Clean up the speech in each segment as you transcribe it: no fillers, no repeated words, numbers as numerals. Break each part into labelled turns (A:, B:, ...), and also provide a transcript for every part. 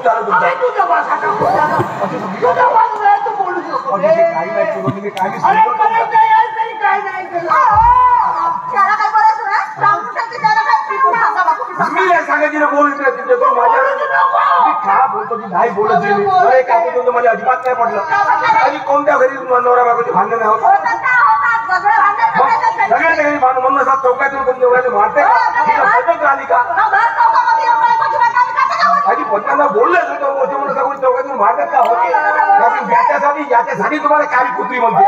A: खूप झालं तुमचं.
B: तुझ्या भाषा तुझ्या बाजूला तू बोलू शकतो.
A: काही नाही केलं मी काय
B: काय नाही केलं.
C: त्याला काय बोलायचं ना सांगू शकते त्याला काय पिकून सांगा बापू
A: मी नाही सांगायची ना बोलत नाही तिथे तो माझ्या मी का बोलतो की नाही बोलत मी अरे काय बोलतो मला अजिबात नाही पडलं आणि कोणत्या घरी नवरा बायकोची भांडण नाही होत सगळ्या ठिकाणी म्हणून असा चौकातून कोणी नवऱ्याने मारते का आली का आधी पत्त्यांना बोललंच होतं मोठे मोठे सगळं चौकातून मारतात का होते याच्यासाठी तुम्हाला काळी कुत्री म्हणते.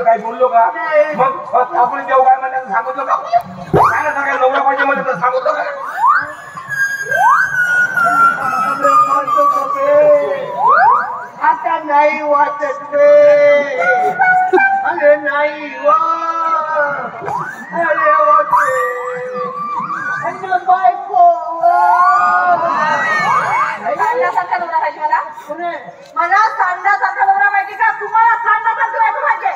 A: काय बोललो का मग आपण देऊ काय म्हणलं सांगितलं का काय सांगाय नवरा पाहिजे म्हणजे तर सांगितलं का
B: आता नाही वाटत रे अरे नाही अरे बायको
C: मला सांडासारखा नवरा पाहिजे का तुम्हाला सांडासारखं बायको पाहिजे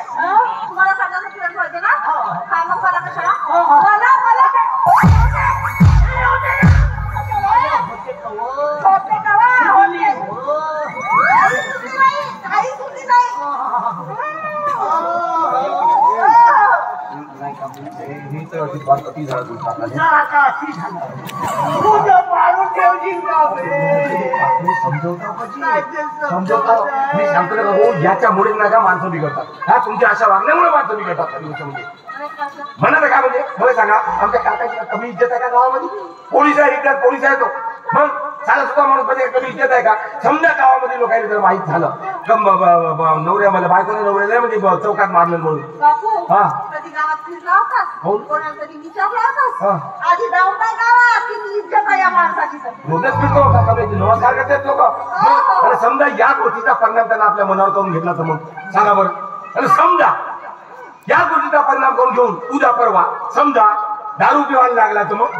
C: तुम्हाला सांडासारखं पाहिजे ना हा मग मला कशाला मला
A: मी सांगतो ना याच्यामुळे नका माणसं बिघडतात हा तुमच्या अशा वागण्यामुळे माणसं बिघडतात म्हणा काय म्हणजे मला सांगा आमच्या काकाची कमी इज्जत आहे का गावामध्ये पोलीस आहे इकडे पोलीस आहे तो मग साला सुद्धा माणूस मध्ये कमी इज्जत आहे का समजा गावामध्ये लोकांनी जर माहीत झालं नवऱ्या मला बायकोने नवऱ्याला म्हणजे चौकात मारलं म्हणून हा
C: कधी गावात फिरला होतास कोणाला कधी विचारला होतास आधी जाऊन काय गावात किती इज्जत आहे या माणसाची
A: रोजच फिरतो का नमस्कार करतात लोक आणि समजा या गोष्टीचा परिणाम त्यांना आपल्या मनावर करून घेतला तर मग सांगा बरं आणि समजा या गोष्टीचा परिणाम करून घेऊन उद्या परवा समजा दारू पिवायला लागला तर मग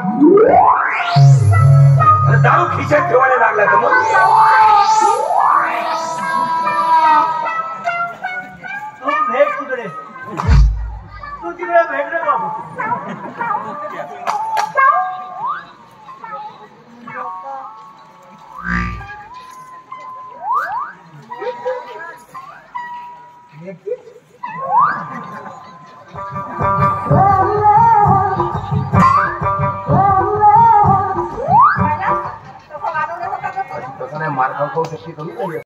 A: दारू खिशात ठेवायला लागला तर मग
B: तू भेट तिकडे तू तिकडे भेट रे बाबू